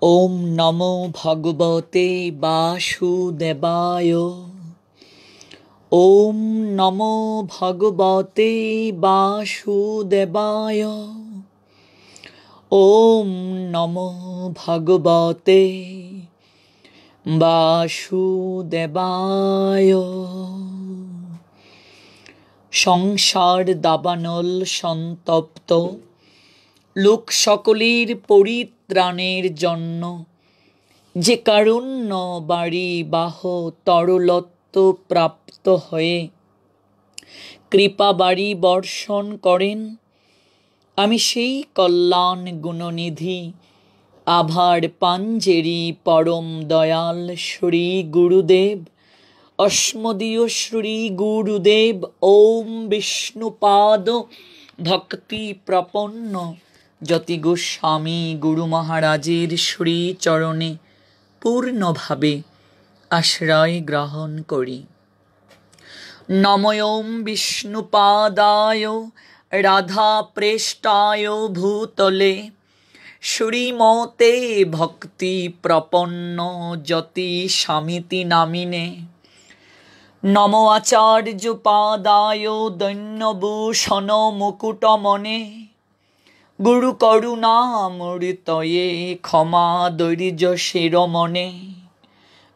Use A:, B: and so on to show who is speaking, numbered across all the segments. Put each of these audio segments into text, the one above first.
A: ओम नमो भगवते वासुदेवाय। ओम नमो भगवते वासुदेवाय। ओम नमो भगवते वासुदेवाय। সংসার দাবানল সন্তপ্ত লোক সকলের পরিত্রাণের জন্য যে কারুণ্য বাড়ি বাহ তরলত্ব প্রাপ্ত হয়ে কৃপা বাড়ি বর্ষণ করেন, আমি সেই কল্যাণ গুণনিধি আভার পাঞ্জেরি পরম দয়াল শ্রী গুরুদেব অস্মদীয় শ্রী গুরুদেব ওম বিষ্ণুপাদ ভক্তি প্রপন্ন যতি গোস্বামী গুরু মহারাজের শ্রী চরণে পূর্ণভাবে আশ্রয় গ্রহণ করি। নমোম বিষ্ণুপাদায় রাধা প্রেষ্টায় ভূতলে শ্রীমতে ভক্তি প্রপন্ন যতি স্বামিতি নামিনে। নমো আচার্য পাদায় দৈন্যভূষণ মুকুটমনে গুরু করুণামৃতয়ে ক্ষমা দৈর্য শিরোমণে।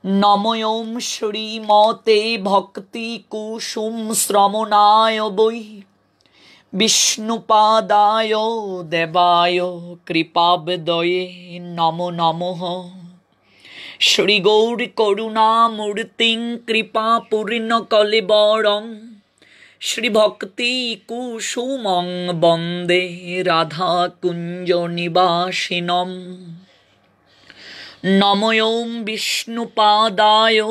A: নমোম শ্রীমতে ভক্তি কুসুম শ্রমণায় বৈ বিষ্ণুপাদায় দেবায় কৃপাবদয়ে নমো নমঃ। শ্রী গৌর করুণামূর্তিং কৃপা পূর্ণ কলেবরং শ্রী ভক্তি কুসুমং বন্দে রাধা কুঞ্জ নিবাসিনম। নমোম বিষ্ণুপাদায়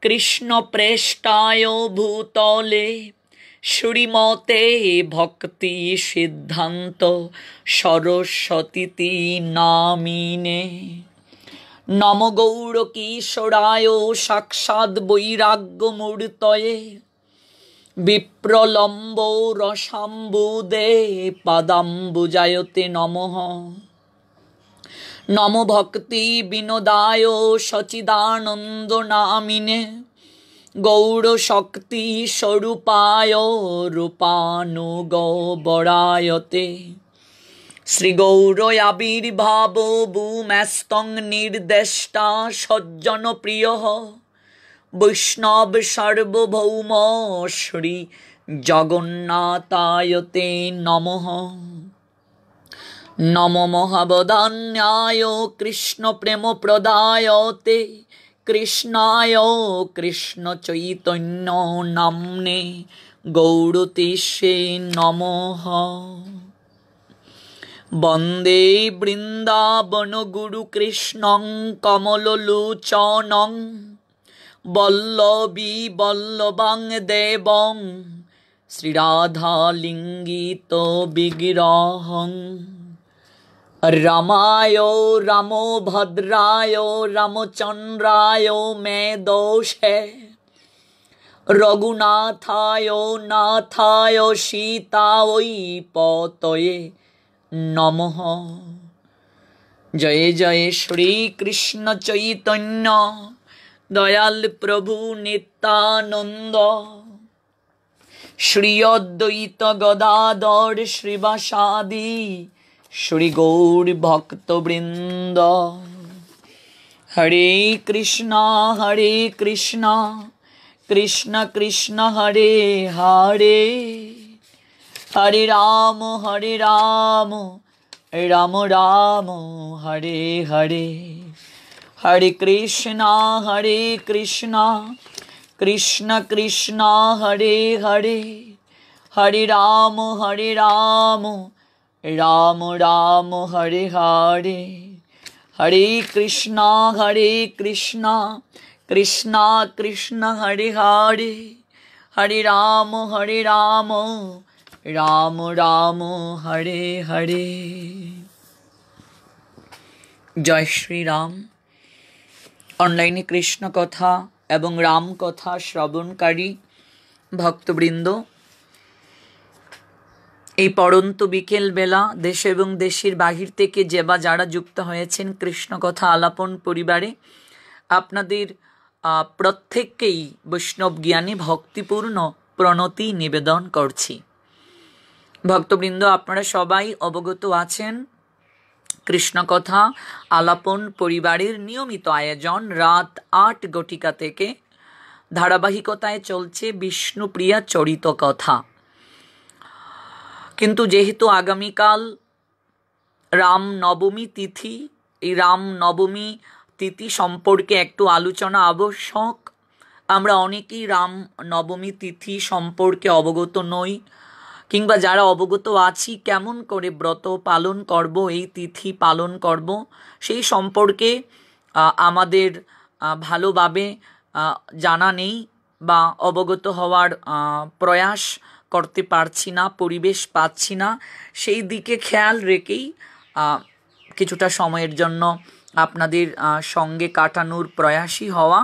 A: কৃষ্ণ প্রেষ্টায় ভূতলে শ্রীমতে ভক্তি সিদ্ধান্ত সরস্বতী নামিনে। নম গৌর কিশোরায় সাক্ষাৎ বৈরাগ্যমূর্তয়ে বিপ্রলম্ব রসাম্বুদে পাদাম্বুজায়তে নমঃ। নম ভক্তি বিনোদায় সচিদানন্দ নামিনে গৌর শক্তি স্বরূপায় রূপানুগ বরায়তে। শ্রী গৌর আবির্ভাব ভূম্যস্তং নির্দেষ্টা সজ্জন প্রিয় বৈষ্ণব সার্বভৌম শ্রী জগন্নাথায়তে নমঃ। নম মহাবদান্যায় কৃষ্ণ প্রেম প্রদায়তে কৃষ্ণায় কৃষ্ণ চৈতন্য নাম্নে গৌরতেশে নমঃ। বন্দে বৃন্দাবন গুরু কৃষ্ণং কমললোচনং বল্লভী বল্লভাং দেবং শ্রীরাধালিঙ্গিত বিগ্রহং। রামায় রামভদ্রায় রামচন্দ্রায় মে দোষে রঘুনাথায় নাথায় সীতায় পতয়ে নমঃ। জয় জয় শ্রী কৃষ্ণ চৈতন্য দয়াল প্রভু নিত্যানন্দ শ্রী অদ্বৈত গদাধর শ্রীবাসাদি শ্রী গৌর ভক্তবৃন্দ। হরে কৃষ্ণ কৃষ্ণ কৃষ্ণ হরে হরে হরে রাম রাম রাম হরে হরে। হরে কৃষ্ণ কৃষ্ণ কৃষ্ণ হরে হরে হরে রাম রাম রাম হরে হরে। হরে কৃষ্ণ কৃষ্ণ কৃষ্ণ হরে হরে হরে রাম রাম রাম হরে হরে। জয় শ্রীরাম। অনলাইনে কৃষ্ণ কথা এবং রাম কথা শ্রবণকারী ভক্তবৃন্দ, এই পড়ন্ত বিকেল বেলা দেশ এবং দেশের বাহির থেকে যে বা যারা যুক্ত হয়েছেন কৃষ্ণ কথা আলাপন পরিবারে, আপনাদের প্রত্যেককেই বৈষ্ণব জ্ঞানে ভক্তিপূর্ণ প্রণতি নিবেদন করছি। ভক্তবৃন্দ, আপনারা সবাই অবগত আছেন কৃষ্ণ কথা আলাপন পরিবারের নিয়মিত আয়োজন রাত ৮ ঘটিকা থেকে ধারাবাহিকতায় চলছে বিষ্ণুপ্রিয়া চরিত কথা। কিন্তু যেহেতু আগামীকাল রাম নবমী তিথি, এই রাম নবমী তিথি সম্পর্কে একটু আলোচনা আবশ্যক। আমরা অনেকেই রাম নবমী তিথি সম্পর্কে অবগত নই, কিংবা যারা অবগত আছি কেমন করে ব্রত পালন করব, এই তিথি পালন করব, সেই সম্পর্কে আমাদের ভালোভাবে জানা নেই বা অবগত হওয়ার প্রয়াস করতে পারছি না, পরিবেশ পাচ্ছি না। সেই দিকে খেয়াল রেখেই কিছুটা সময়ের জন্য আপনাদের সঙ্গে কাটানোর প্রয়াসই হওয়া।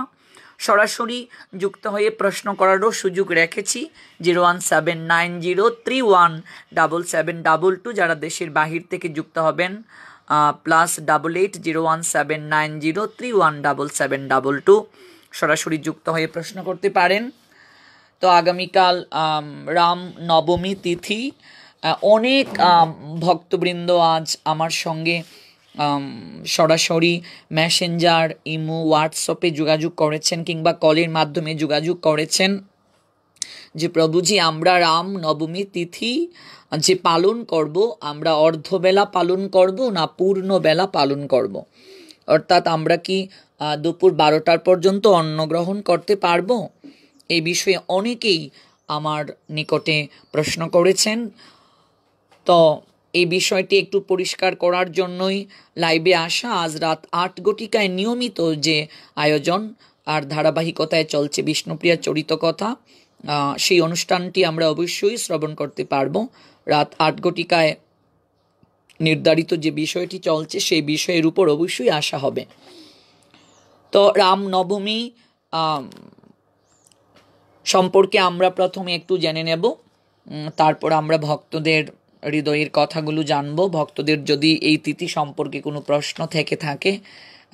A: সরাসরি যুক্ত হয়ে প্রশ্ন করারও সুযোগ রেখেছি 01790317722। যারা দেশের বাহির থেকে যুক্ত হবেন +88 01790317722 সরাসরি যুক্ত হয়ে প্রশ্ন করতে পারেন। তো আগামীকাল রাম নবমী তিথি, অনেক ভক্তবৃন্দ আজ আমার সঙ্গে সরাসরি মেসেঞ্জার, ইমো, হোয়াটসঅ্যাপে যোগাযোগ করেছেন কিংবা কলের মাধ্যমে যোগাযোগ করেছেন যে প্রভুজি, আমরা রাম নবমী তিথি যে পালন করব, আমরা অর্ধবেলা পালন করব না পূর্ণবেলা পালন করব, অর্থাৎ আমরা কি দুপুর 12টার পর্যন্ত অন্ন গ্রহণ করতে পারবো? এই বিষয়ে অনেকেই আমার নিকটে প্রশ্ন করেছেন। তো এই বিষয়টি একটু পরিষ্কার করার জন্যই লাইভে আসা। আজ রাত ৮ ঘটিকায় নিয়মিত যে আয়োজন আর ধারাবাহিকতায় চলছে বিষ্ণুপ্রিয়া চরিত কথা, সেই অনুষ্ঠানটি আমরা অবশ্যই শ্রবণ করতে পারবো। রাত ৮ ঘটিকায় নির্ধারিত যে বিষয়টি চলছে সেই বিষয়ের উপর অবশ্যই আসা হবে। তো রাম নবমী সম্পর্কে আমরা প্রথমে একটু জেনে নেব, তারপর আমরা ভক্তদের হৃদয়ের কথাগুলো জানব। ভক্তদের যদি এই তিথি সম্পর্কে কোনো প্রশ্ন থেকে থাকে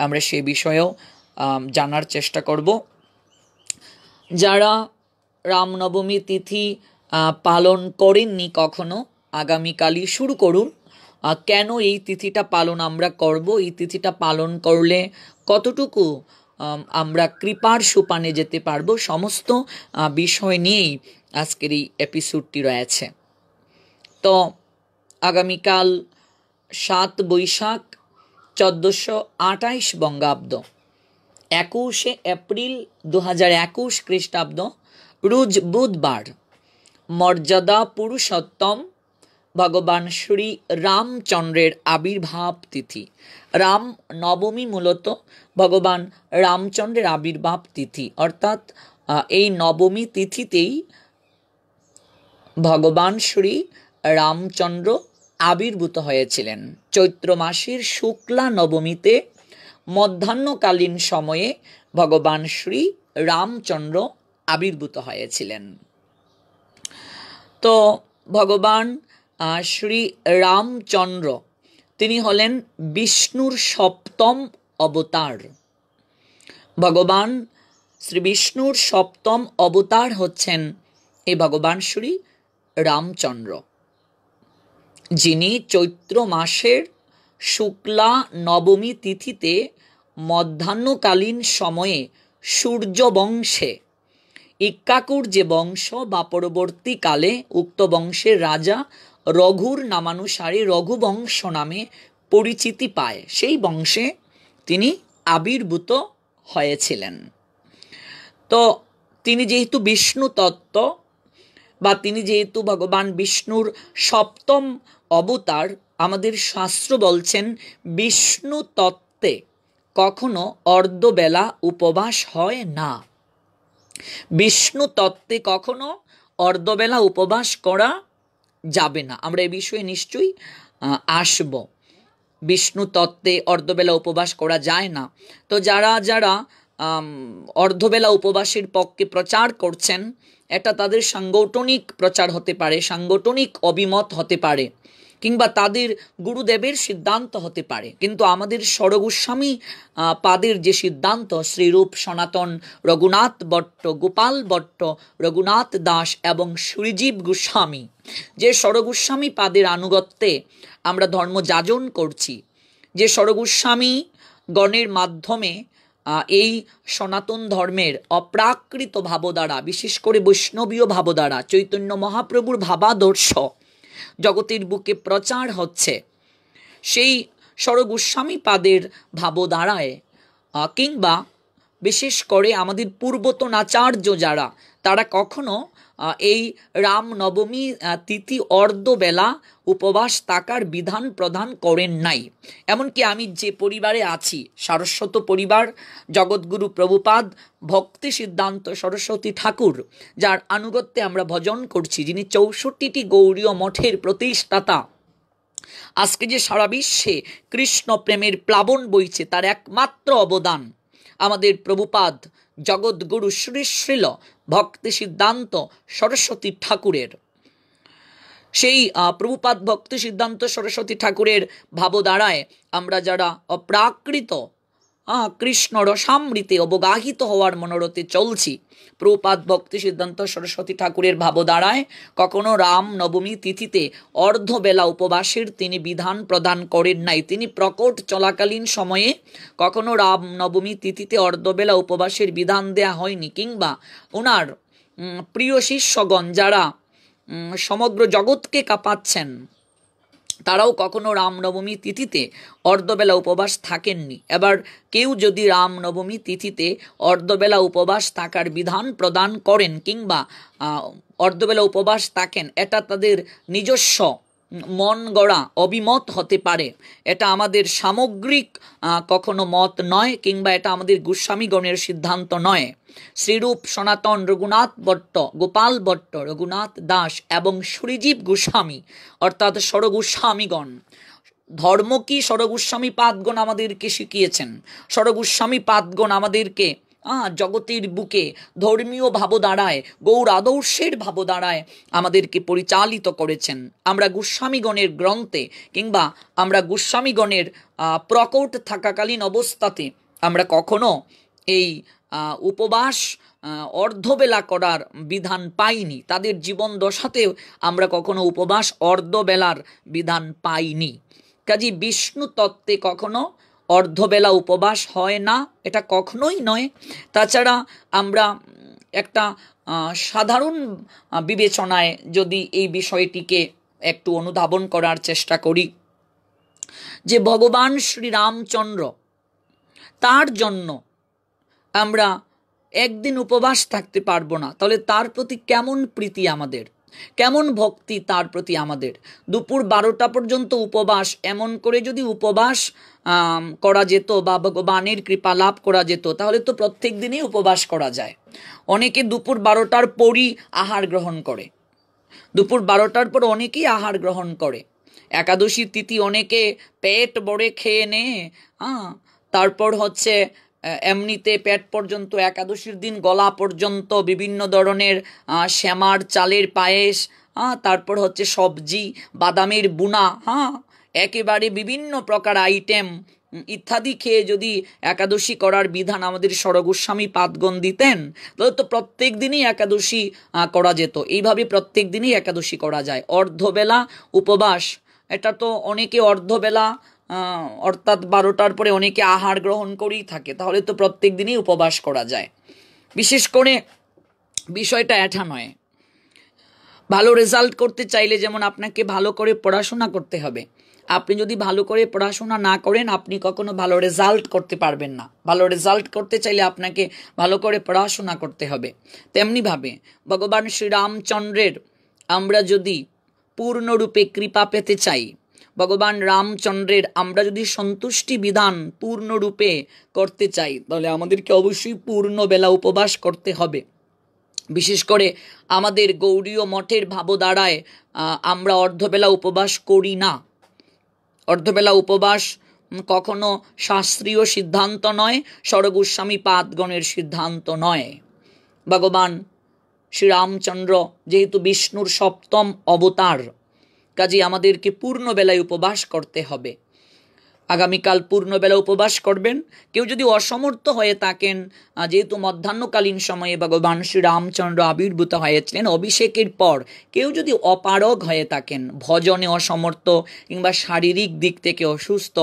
A: আমরা সে বিষয়েও জানার চেষ্টা করব। যারা রামনবমী তিথি পালন করেননি কখনো, আগামীকালই শুরু করুন। কেন এই তিথিটা পালন আমরা করব, এই তিথিটা পালন করলে কতটুকু আমরা কৃপার সোপানে যেতে পারবো, সমস্ত বিষয় নিয়েই আজকের এই এপিসোডটি রয়েছে। তো আগামীকাল 7 বৈশাখ 1428 বঙ্গাব্দ, 21 এপ্রিল 2021 খ্রিস্টাব্দ, রোজ বুধবার, মর্যাদা পুরুষোত্তম ভগবান শ্রী রামচন্দ্রের আবির্ভাব তিথি। রাম নবমী মূলত ভগবান রামচন্দ্রের আবির্ভাব তিথি, অর্থাৎ এই নবমী তিথিতেই ভগবান শ্রী রামচন্দ্র আবির্ভূত হয়েছিলেন। চৈত্র মাসের শুক্লা নবমীতে মধ্যাহ্নকালীন সময়ে ভগবান শ্রী রামচন্দ্র আবির্ভূত হয়েছিলেন। তো ভগবান শ্রী রামচন্দ্র তিনি হলেন বিষ্ণুর সপ্তম অবতার। ভগবান শ্রী বিষ্ণুর সপ্তম অবতার হচ্ছেন এই ভগবান শ্রী রামচন্দ্র, যিনি চৈত্র মাসের শুক্লা নবমী তিথিতে মধ্যাহ্নকালীন সময়ে সূর্য বংশে, ইক্ষ্বাকুর যে বংশ বা পরবর্তীকালে উক্ত বংশের রাজা রঘুর নামানুসারে রঘুবংশ নামে পরিচিতি পায়, সেই বংশে তিনি আবির্ভূত হয়েছিলেন। তো তিনি যেহেতু বিষ্ণু তত্ত্ব বা তিনি যেহেতু ভগবান বিষ্ণুর সপ্তম অবতার, আমাদের শাস্ত্র বলছেন বিষ্ণু তত্ত্বে কখনো অর্ধবেলা উপবাস হয় না। বিষ্ণু তত্ত্বে কখনো অর্ধবেলা উপবাস করা যাবে না। আমরা এ বিষয়ে নিশ্চয়ই আসব। বিষ্ণু তত্ত্বে অর্ধবেলা উপবাস করা যায় না। তো যারা যারা অর্ধবেলা উপবাসের পক্ষে প্রচার করছেন, এটা তাদের সাংগঠনিক প্রচার হতে পারে, সাংগঠনিক অভিমত হতে পারে, কিংবা তাদের গুরুদেবের সিদ্ধান্ত হতে পারে। কিন্তু আমাদের ষড়গোস্বামী পাদের যে সিদ্ধান্ত, শ্রীরূপ সনাতন রঘুনাথ ভট্ট, গোপাল ভট্ট, রঘুনাথ দাস এবং শ্রীজীব গোস্বামী, যে ষড়গোস্বামী পাদের আনুগত্যে আমরা ধর্ম যাজন করছি, যে ষড়গোস্বামী গণের মাধ্যমে এই সনাতন ধর্মের অপ্রাকৃত ভাবধারা, বিশেষ করে বৈষ্ণবীয় ভাবধারা, চৈতন্য মহাপ্রভুর ভাবাদর্শ জগতের বুকে প্রচার হচ্ছে, সেই ষড়গোস্বামী পাদের ভাবধারায় কিংবা বিশেষ করে আমাদের পূর্বতন আচার্য যারা, তারা কখনো এই রাম নবমী তিথি অর্ধবেলা উপবাস থাকার বিধান প্রদান করেন নাই। এমনকি আমি যে পরিবারে আছি, সারস্বত পরিবার, জগৎগুরু প্রভুপাদ ভক্তি সিদ্ধান্ত সরস্বতী ঠাকুর, যার আনুগত্যে আমরা ভজন করছি, যিনি 64টি গৌড়ীয় মঠের প্রতিষ্ঠাতা, আজকে যে সারা বিশ্বে কৃষ্ণ প্রেমের প্লাবন বইছে, তার একমাত্র অবদান আমাদের প্রভুপাদ জগৎগুরু শ্রী শ্রীল ভক্তি সিদ্ধান্ত সরস্বতী ঠাকুরের। সেই প্রভুপাদ ভক্তি সিদ্ধান্ত সরস্বতী ঠাকুরের ভাবধারায় আমরা যারা অপ্রাকৃত কৃষ্ণ রসামৃতে অবগাহিত হওয়ার মনোরথে চলছি, প্রভুপাদ ভক্তি সিদ্ধান্ত সরস্বতী ঠাকুরের ভাবধারায় কখনো রাম নবমী তিথিতে অর্ধবেলা উপবাসের তিনি বিধান প্রদান করেন নাই। তিনি প্রকট চলাকালীন সময়ে কখনো রাম নবমী তিথিতে অর্ধবেলা উপবাসের বিধান দেয়া হয়নি, কিংবা ওনার প্রিয় শিষ্যগণ যারা সমগ্র জগৎকে কাঁপাচ্ছেন, তারাও কখনো রামনবমী তিথিতে অর্ধবেলা উপবাস থাকেননি। এবার কেউ যদি রামনবমী তিথিতে অর্ধবেলা উপবাস থাকার বিধান প্রদান করেন কিংবা অর্ধবেলা উপবাস থাকেন, এটা তাদের নিজস্ব মন গড়া অভিমত হতে পারে, এটা আমাদের সামগ্রিক কখনো মত নয়, কিংবা এটা আমাদের গোস্বামীগণের সিদ্ধান্ত নয়। শ্রীরূপ সনাতন রঘুনাথ ভট্ট, গোপাল ভট্ট, রঘুনাথ দাস এবং শ্রীজীব গোস্বামী অর্থাৎ ষড়গোস্বামীগণ, ধর্ম কি ষড়গোস্বামী পাদগণ আমাদেরকে শিখিয়েছেন। ষড়গোস্বামী পাদগণ আমাদেরকে জগতের বুকে ধর্মীয় ভাবধারায়, গৌর আদর্শের ভাবধারায় আমাদেরকে পরিচালিত করেছেন। আমরা গোস্বামীগণের গ্রন্থে কিংবা আমরা গোস্বামীগণের প্রকট থাকাকালীন অবস্থাতে আমরা কখনো এই উপবাস অর্ধবেলা করার বিধান পাইনি। তাদের জীবন দশাতেও আমরা কখনো উপবাস অর্ধবেলার বিধান পাইনি। কাজী বিষ্ণু তত্ত্বে কখনো অর্ধবেলা উপবাস হয় না, এটা কখনোই নয়। তাছাড়া আমরা একটা সাধারণ বিবেচনায় যদি এই বিষয়টিকে একটু অনুধাবন করার চেষ্টা করি, যে ভগবান শ্রীরামচন্দ্র, তার জন্য আমরা একদিন উপবাস থাকতে পারবো না, তাহলে তার প্রতি কেমন প্রীতি আমাদের, কেমন ভক্তি তার প্রতি আমাদের। দুপুর 12টা পর্যন্ত উপবাস, এমন করে যদি উপবাস করা যেত বা ভগবানের কৃপা লাভ করা যেত, তাহলে তো প্রত্যেক দিনই উপবাস করা যায়। অনেকে দুপুর 12টার পরই আহার গ্রহণ করে, দুপুর 12টার পর অনেকেই আহার গ্রহণ করে। একাদশী তিথি অনেকে পেট ভরে খেয়ে নেয়, তারপর হচ্ছে এমনিতে পেট পর্যন্ত, একাদশীর দিন গলা পর্যন্ত বিভিন্ন ধরনের শ্যামার চালের পায়েস, তারপর হচ্ছে সবজি, বাদামের বুনা, একেবারে বিভিন্ন প্রকার আইটেম ইত্যাদি খেয়ে যদি একাদশী করার বিধান আমাদের ষড়গোস্বামী পাদগণ দিতেন, তাহলে তো প্রত্যেক দিনই একাদশী করা যেত। এইভাবে প্রত্যেক দিনই একাদশী করা যায়। অর্ধবেলা উপবাস, এটা তো অনেকে অর্ধবেলা অর্থাৎ 12টার পরে অনেকে আহার গ্রহণ করেই থাকে, তাহলে তো প্রত্যেক দিনই উপবাস করা যায়। বিশেষ করে বিষয়টা এটা নয়, ভালো রেজাল্ট করতে চাইলে যেমন আপনাকে ভালো করে পড়াশোনা করতে হবে। আপনি যদি ভালো করে পড়াশোনা না করেন, আপনি কখনো ভালো রেজাল্ট করতে পারবেন না। ভালো রেজাল্ট করতে চাইলে আপনাকে ভালো করে পড়াশোনা করতে হবে। তেমনিভাবে ভগবান শ্রীরামচন্দ্রের আমরা যদি পূর্ণরূপে কৃপা পেতে চাই, ভগবান রামচন্দ্রের আমরা যদি সন্তুষ্টি বিধান পূর্ণরূপে করতে চাই, তাহলে আমাদেরকে অবশ্যই পূর্ণ বেলা উপবাস করতে হবে। বিশেষ করে আমাদের গৌড়ীয় মঠের ভাবধারায় আমরা অর্ধবেলা উপবাস করি না। অর্ধবেলা উপবাস কখনো শাস্ত্রীয় সিদ্ধান্ত নয়, ষড়গোস্বামী পাদগণের সিদ্ধান্ত নয়। ভগবান শ্রীরামচন্দ্র যেহেতু বিষ্ণুর সপ্তম অবতার, কাজে আমাদেরকে পূর্ণবেলায় উপবাস করতে হবে। আগামীকাল পূর্ণবেলা উপবাস করবেন। কেউ যদি অসমর্থ হয়ে থাকেন, যেহেতু মধ্যাহ্নকালীন সময়ে ভগবান শ্রীরামচন্দ্র আবির্ভূত হয়েছিলেন অভিষেকের পর, কেউ যদি অপারগ হয়ে থাকেন, ভজনে অসমর্থ কিংবা শারীরিক দিক থেকে অসুস্থ,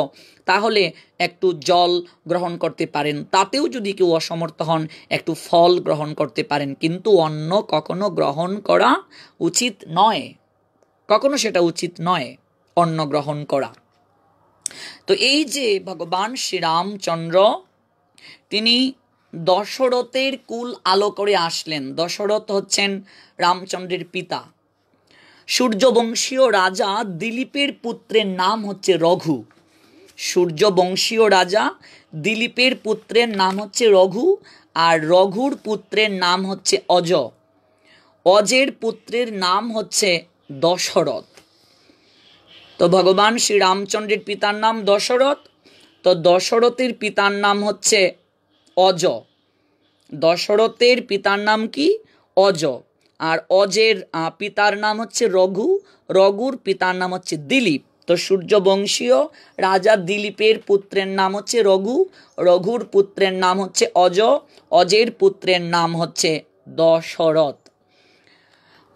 A: তাহলে একটু জল গ্রহণ করতে পারেন। তাতেও যদি কেউ অসমর্থ হন, একটু ফল গ্রহণ করতে পারেন, কিন্তু অন্ন কখনো গ্রহণ করা উচিত নয়, কখনো সেটা উচিত নয় অন্ন গ্রহণ করা। তো এই যে ভগবান শ্রীরামচন্দ্র, তিনি দশরথের কুল আলো করে আসলেন। দশরথ হচ্ছেন রামচন্দ্রের পিতা। সূর্যবংশীয় রাজা দিলীপের পুত্রের নাম হচ্ছে রঘু। সূর্যবংশীয় রাজা দিলীপের পুত্রের নাম হচ্ছে রঘু, আর রঘুর পুত্রের নাম হচ্ছে অজ। অজের পুত্রের নাম হচ্ছে দশরথ। তো ভগবান শ্রীরামচন্দ্রের পিতার নাম দশরথ, তো দশরথের পিতার নাম হচ্ছে অজ। দশরথের পিতার নাম কি? অজ। আর অজের পিতার নাম হচ্ছে রঘু, রঘুর পিতার নাম হচ্ছে দিলীপ। তো সূর্যবংশীয় রাজা দিলীপের পুত্রের নাম হচ্ছে রঘু, রঘুর পুত্রের নাম হচ্ছে অজ, অজের পুত্রের নাম হচ্ছে দশরথ।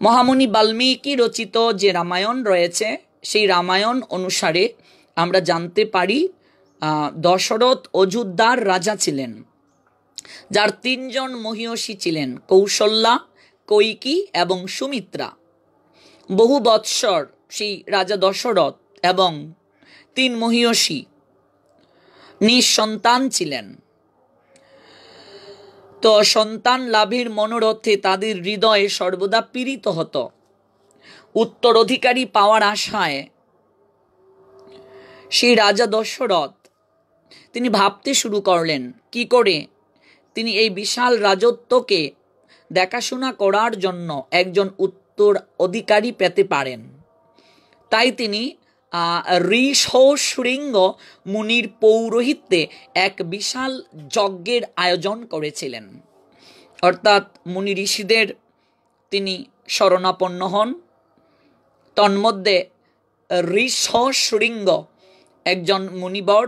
A: মহামুনি বাল্মীকি রচিত যে রামায়ণ রয়েছে, সেই রামায়ণ অনুসারে আমরা জানতে পারি দশরথ অযোধ্যার রাজা ছিলেন, যার 3 জন মহিষী ছিলেন, কৌশল্যা, কৈকি এবং সুমিত্রা। বহু বৎসর সেই রাজা দশরথ এবং 3 মহিষী নিঃসন্তান ছিলেন। তো সন্তান লাভের মনোরথে তাদের হৃদয়ে সর্বদা পীড়িত হতো। উত্তরাধিকারী পাওয়ার আশায় সেই রাজা দশরথ তিনি ভাবতে শুরু করলেন কি করে তিনি এই বিশাল রাজত্বকে দেখাশোনা করার জন্য একজন উত্তরাধিকারী পেতে পারেন। তাই তিনি ঋষশৃঙ্গ মুনির পৌরোহিত্যে এক বিশাল যজ্ঞের আয়োজন করেছিলেন। অর্থাৎ মুনি ঋষিদের তিনি শরণাপন্ন হন। তন্মধ্যে ঋষশৃঙ্গ একজন মুনিবর,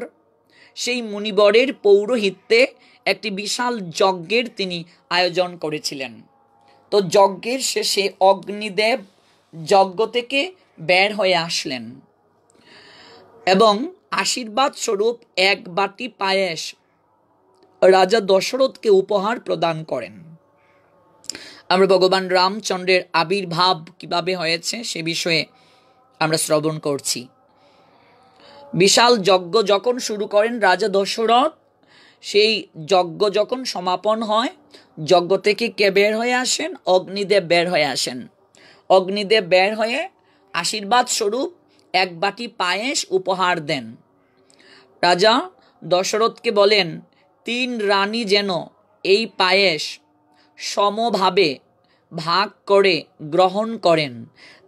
A: সেই মুনিবরের পৌরোহিত্যে একটি বিশাল যজ্ঞের তিনি আয়োজন করেছিলেন। তো যজ্ঞের শেষে অগ্নিদেব যজ্ঞ থেকে বের হয়ে আসলেন এবং আশীর্বাদ স্বরূপ 1 বাটি পায়েস রাজা দশরথকে উপহার প্রদান করেন। আমরা ভগবান রামচন্দ্রের আবির্ভাব কিভাবে হয়েছে সে বিষয়ে আমরা শ্রবণ করছি। বিশাল যজ্ঞ যখন শুরু করেন রাজা দশরথ, সেই যজ্ঞ যখন সমাপন হয়, যজ্ঞ থেকে কে বের হয়ে আসেন? অগ্নিদেব বের হয়ে আসেন। অগ্নিদেব বের হয়ে আশীর্বাদ স্বরূপ 1 বাটি পায়েস উপহার দেন। রাজা দশরথকে বলেন 3 রানী যেন এই পায়েস সমভাবে ভাগ করে গ্রহণ করেন,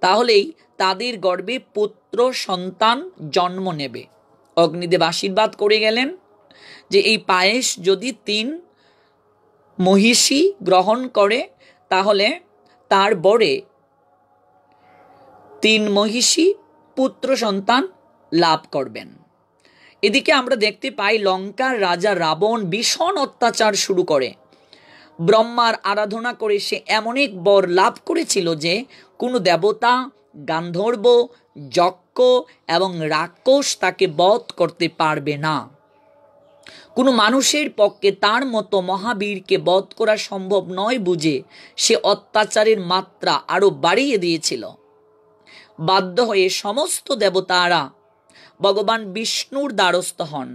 A: তাহলেই তাদের গর্ভে পুত্র সন্তান জন্ম নেবে। অগ্নিদেব আশীর্বাদ করে গেলেন যে এই পায়েস যদি 3 মহিষী গ্রহণ করে, তাহলে তার বরে 3 মহিষী পুত্র সন্তান লাভ করবেন। এদিকে আমরা দেখতে পাই লঙ্কার রাজা রাবণ ভীষণ অত্যাচার শুরু করে। ব্রহ্মার আরাধনা করে সে এমন এক বর লাভ করেছিল যে কোনো দেবতা, গান্ধর্ব, যক্ষ এবং রাক্ষস তাকে বধ করতে পারবে না। কোনো মানুষের পক্ষে তার মতো মহাবীরকে বধ করা সম্ভব নয় বুঝে সে অত্যাচারের মাত্রা আরো বাড়িয়ে দিয়েছিল। বাধ্য হয়ে সমস্ত দেবতারা ভগবান বিষ্ণুর দ্বারস্থ হন।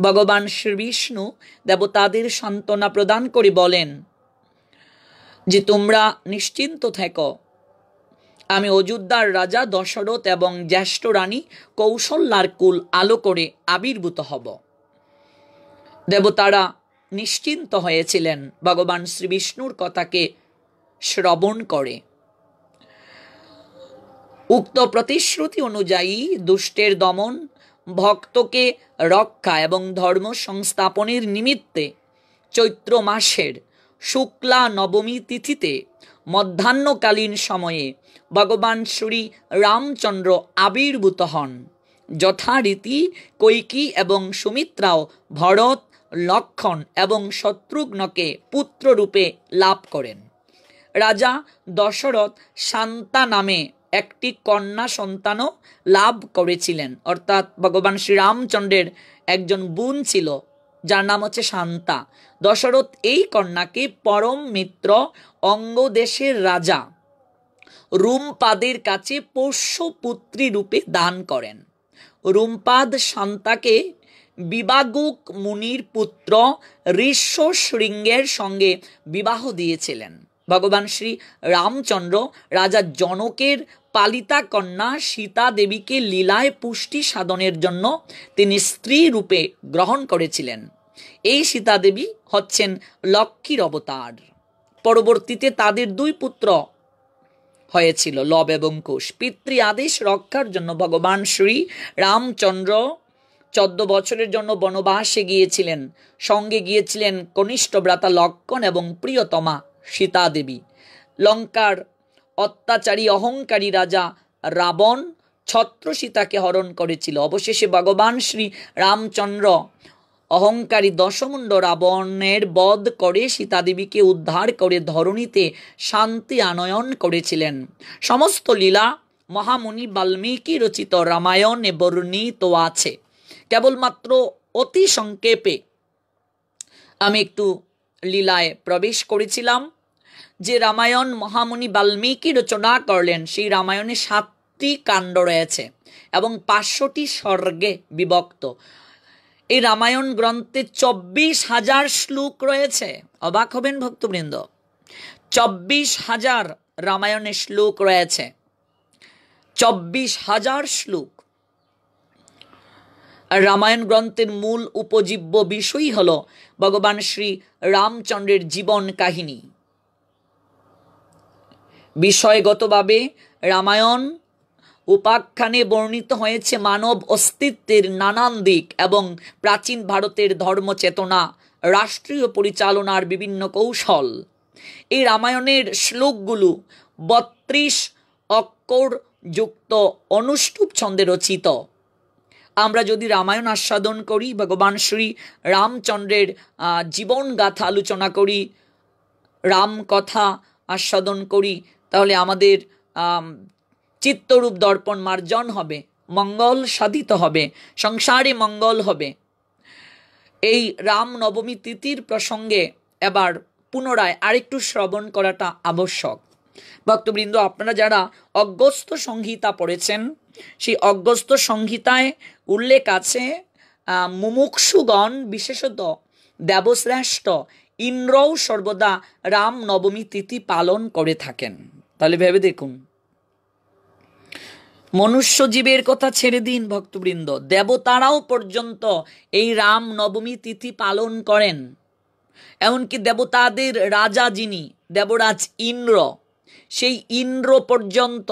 A: ভগবান শ্রী বিষ্ণু দেবতাদের সান্ত্বনা প্রদান করে বলেন যে তোমরা নিশ্চিন্ত থেকো, আমি অযোধ্যার রাজা দশরথ এবং জ্যেষ্ঠ রানী কৌশল্যার কুল আলো করে আবির্ভূত হব। দেবতারা নিশ্চিন্ত হয়েছিলেন ভগবান শ্রী বিষ্ণুর কথাকে শ্রবণ করে। উক্ত প্রতিশ্রুতি অনুযায়ী দুষ্টের দমন, ভক্তকে রক্ষা এবং ধর্ম সংস্থাপনের নিমিত্তে চৈত্র মাসের শুক্লা নবমী তিথিতে মধ্যাহ্নকালীন সময়ে ভগবান শ্রী রামচন্দ্র আবির্ভূত হন। যথারীতি কৈকি এবং সুমিত্রাও ভরত, লক্ষণ এবং শত্রুঘ্নকে পুত্ররূপে লাভ করেন। রাজা দশরথ শান্তা নামে একটি কন্যা সন্তানও লাভ করেছিলেন, অর্থাৎ ভগবান শ্রীরামচন্দ্রের একজন বোন ছিল যার নাম হচ্ছে শান্তা। দশরথ এই কন্যাকে পরম মিত্র অঙ্গদেশের রাজা রুমপাদের কাছে পোষ্যপুত্রী রূপে দান করেন। রুমপাদ শান্তাকে বিবাগুক মুনির পুত্র ঋষ্যশৃঙ্গের সঙ্গে বিবাহ দিয়েছিলেন। ভগবান শ্রী রামচন্দ্র রাজা জনকের পালিতা কন্যা সীতা দেবীকে লীলায় পুষ্টি সাধনের জন্য তিনি স্ত্রী রূপে গ্রহণ করেছিলেন। এই সীতা দেবী হচ্ছেন লক্ষ্মীর অবতার। পরবর্তীতে তাদের দুই পুত্র হয়েছিল, লব এবং কুশ। পিতৃ আদেশ রক্ষার জন্য ভগবান শ্রী রামচন্দ্র 14 বছরের জন্য বনবাসে গিয়েছিলেন। সঙ্গে গিয়েছিলেন কনিষ্ঠ ভ্রাতা লক্ষণ এবং প্রিয়তমা সীতা দেবী। লঙ্কার অত্যাচারী অহংকারী রাজা রাবণ ছত্র সীতাকে হরণ করেছিল। অবশেষে ভগবান শ্রী রামচন্দ্র অহংকারী দশমুণ্ড রাবণের বধ করে সীতা দেবীকে উদ্ধার করে ধরণীতে শান্তি আনয়ন করেছিলেন। সমস্ত লীলা মহামুনি বাল্মীকি রচিত রামায়ণে বর্ণিত আছে। কেবলমাত্র অতি সংক্ষেপে আমি একটু লীলায় প্রবেশ করেছিলাম। যে রামায়ণ মহামুনি বাল্মীকি রচনা করলেন, সেই রামায়ণে 7টি কাণ্ড রয়েছে এবং 500টি সর্গে বিভক্ত। এই রামায়ণ গ্রন্থে 24,000 শ্লোক রয়েছে। অবাক হবেন ভক্তবৃন্দ, 24,000 রামায়ণের শ্লোক রয়েছে, 24,000 শ্লোক। আর রামায়ণ গ্রন্থের মূল উপজীব্য বিষয় হল ভগবান শ্রী রামচন্দ্রের জীবন কাহিনী। বিষয়গতভাবে রামায়ণ উপাখ্যানে বর্ণিত হয়েছে মানব অস্তিত্বের নানান দিক এবং প্রাচীন ভারতের ধর্মচেতনা, রাষ্ট্রীয় পরিচালনার বিভিন্ন কৌশল। এই রামায়ণের শ্লোকগুলো 32 অক্ষর যুক্ত অনুষ্টুপ ছন্দে রচিত। আমরা যদি রামায়ণ আস্বাদন করি, ভগবান শ্রী রামচন্দ্রের জীবনগাথা আলোচনা করি, রাম কথা আস্বাদন করি, তাহলে আমাদের চিত্তরূপ দর্পণ মার্জন হবে, মঙ্গল সাধিত হবে, সংসারে মঙ্গল হবে। এই রাম নবমী তিথির প্রসঙ্গে এবার পুনরায় আরেকটু শ্রবণ করাটা আবশ্যক। ভক্তবৃন্দ, আপনারা যারা অগস্ত্য সংহিতা পড়েছেন, সেই অগস্ত্য সংহিতায় উল্লেখ আছে মুমুক্ষুগণ, বিশেষত দেবশ্রেষ্ঠ ইন্দ্রও সর্বদা রাম নবমী তিথি পালন করে থাকেন। তাহলে ভেবে দেখুন, মনুষ্য জীবের কথা ছেড়ে দিন ভক্তবৃন্দ, দেবতারাও পর্যন্ত এই রাম নবমী তিথি পালন করেন। এমনকি দেবতাদের রাজা যিনি দেবরাজ ইন্দ্র, সেই ইন্দ্র পর্যন্ত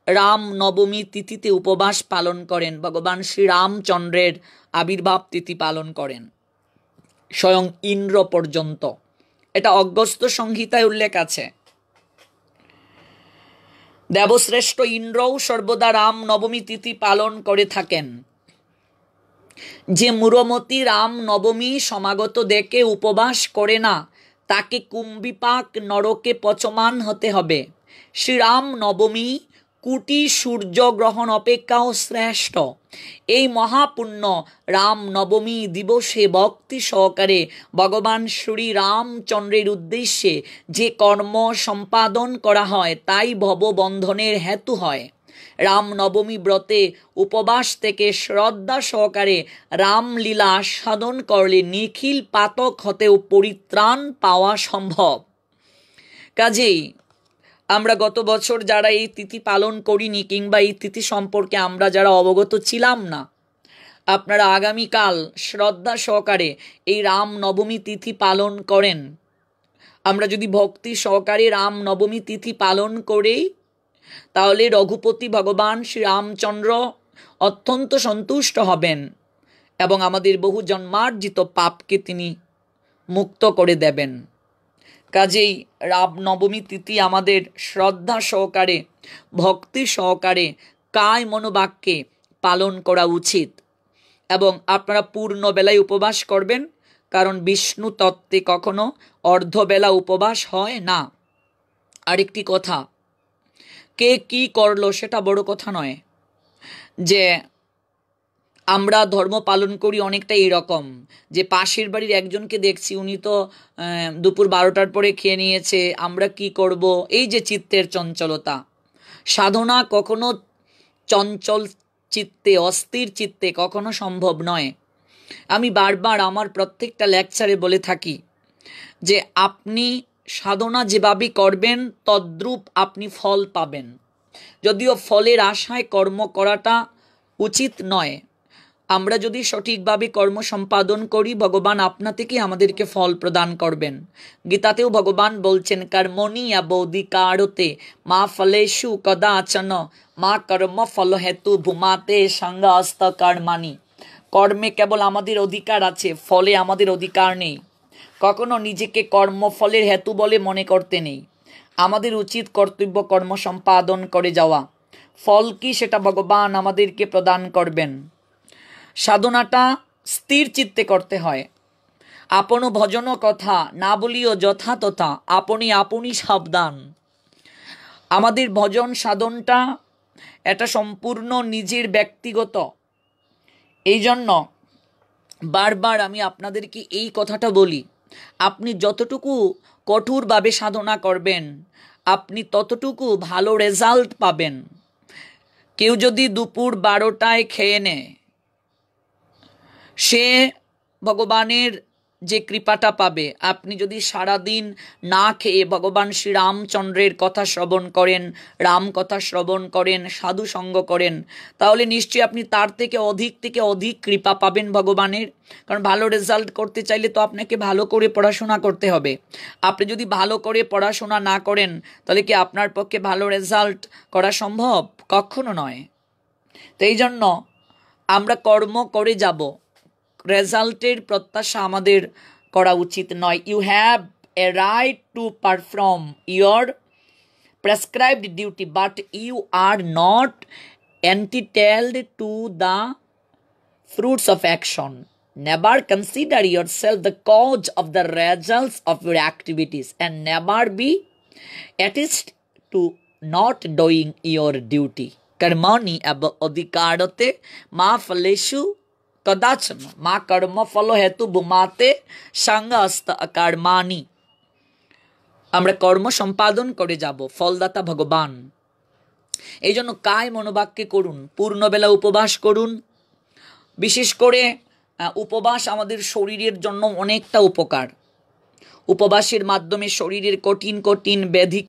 A: রাম নবমী তিথিতে উপবাস পালন করেন, ভগবান শ্রী রামচন্দ্রের আবির্ভাব তিথি পালন করেন, স্বয়ং ইন্দ্র পর্যন্ত। এটা অগস্ত্য সংহিতায় উল্লেখ আছে। দেবশ্রেষ্ঠ ইন্দ্রও সর্বদা রাম নবমী তিথি পালন করে থাকেন। যে মূঢ়মতি রাম নবমী সমাগত দেখে উপবাস করে না, তাকে কুম্ভিপাক নরকে পচমান হতে হবে। শ্রীরাম নবমী কোটি সূর্যগ্রহণ অপেক্ষাও শ্রেষ্ঠ। এই মহাপুণ্য রাম নবমী দিবসে ভক্তি সহকারে ভগবান শ্রী রামচন্দ্রের উদ্দেশ্যে যে কর্ম সম্পাদন করা হয়, তাই ভববন্ধনের হেতু হয়। রাম নবমী ব্রতে উপবাস থেকে শ্রদ্ধা সহকারে রামলীলা আস্বাদন করলে নিখিল পাতক হতেও পরিত্রাণ পাওয়া সম্ভব। কাজেই আমরা গত বছর যারা এই তিথি পালন করিনি, কিংবা এই তিথি সম্পর্কে আমরা যারা অবগত ছিলাম না, আপনারা আগামীকাল শ্রদ্ধা সহকারে এই রাম নবমী তিথি পালন করেন। আমরা যদি ভক্তি সহকারে রাম নবমী তিথি পালন করি, তাহলে রঘুপতি ভগবান শ্রী রামচন্দ্র অত্যন্ত সন্তুষ্ট হবেন এবং আমাদের বহু জন্মার্জিত পাপকে তিনি মুক্ত করে দেবেন। কাজেই রামনবমী তিথি আমাদের শ্রদ্ধা সহকারে, ভক্তি সহকারে, কায় মনোবাক্যে পালন করা উচিত। এবং আপনারা পূর্ণবেলায় উপবাস করবেন, কারণ বিষ্ণু তত্ত্বে কখনো অর্ধবেলা উপবাস হয় না। আরেকটি কথা, কে কি করলো সেটা বড় কথা নয়। যে আমরা ধর্ম পালন করি অনেকটা এইরকম, যে পাশের বাড়ির একজনকে দেখছি উনি তো দুপুর 12টার পরে খেয়ে নিয়েছে, আমরা কি করব, এই যে চিত্তের চঞ্চলতা। সাধনা কখনো চঞ্চল চিত্তে, অস্থির চিত্তে কখনো সম্ভব নয়। আমি বারবার আমার প্রত্যেকটা লেকচারে বলে থাকি যে আপনি সাধনা যেভাবে করবেন তদ্রূপ আপনি ফল পাবেন। যদিও ফলের আশায় কর্ম করাটা উচিত নয়। আমরা যদি সঠিকভাবে কর্ম সম্পাদন করি, ভগবান আপনা থেকে আমাদেরকে ফল প্রদান করবেন। গীতাতেও ভগবান বলছেন, কর্মণি অধিকারতে মা ফলেষু কদাচন মা কর্ম ফল হেতু ভূমাতে সঙ্গস্ত কর্মাণি। কর্মে কেবল আমাদের অধিকার আছে, ফলে আমাদের অধিকার নেই। কখনো নিজেকে কর্মফলের হেতু বলে মনে করতে নেই। আমাদের উচিত কর্তব্য কর্ম সম্পাদন করে যাওয়া। ফল কি সেটা ভগবান আমাদেরকে প্রদান করবেন। সাধনাটা স্থির চিত্তে করতে হয়। আপন ভজন কথা না বলিও যথা তথা, আপনি আপনি সাবধান। আমাদের ভজন সাধনটা এটা সম্পূর্ণ নিজের ব্যক্তিগত। এই জন্য বারবার আমি আপনাদেরকে এই কথাটা বলি, আপনি যতটুকু কঠোরভাবে সাধনা করবেন আপনি ততটুকু ভালো রেজাল্ট পাবেন। কেউ যদি দুপুর 12টায় খেয়ে নেয়, সে ভগবানের যে কৃপাটা পাবে। আপনি যদি সারাদিন না খেয়ে ভগবান শ্রী রামচন্দ্রের কথা শ্রবণ করেন, রাম কথা শ্রবণ করেন, সাধু সঙ্গ করেন, তাহলে নিশ্চয়ই আপনি তার থেকে অধিক কৃপা পাবেন ভগবানের। কারণ ভালো রেজাল্ট করতে চাইলে তো আপনাকে ভালো করে পড়াশোনা করতে হবে। আপনি যদি ভালো করে পড়াশোনা না করেন তাহলে কি আপনার পক্ষে ভালো রেজাল্ট করা সম্ভব? কখনো নয়। তো এই জন্য আমরা কর্ম করে যাব, রেজাল্টের প্রত্যাশা আমাদের করা উচিত নয়। You have a right to perform your prescribed duty, but you are not entitled to the fruits of action. Never consider yourself the cause of the results of your activities, and never be attached to not doing your duty. Karmani adhikarate ma phaleshu कदाचन माँ कर्म फल हेतु भूमाते संगस्त कर्माणि। আমরা কর্ম সম্পাদন করে যাব, ফলদাতা ভগবান। এই জন্য কায় মনোবাক্যে করুন, পূর্ণবেলা উপবাস করুন। বিশেষ করে উপবাস আমাদের শরীরের জন্য অনেকটা উপকার। উপবাসের মাধ্যমে শরীরের কঠিন ব্যাধি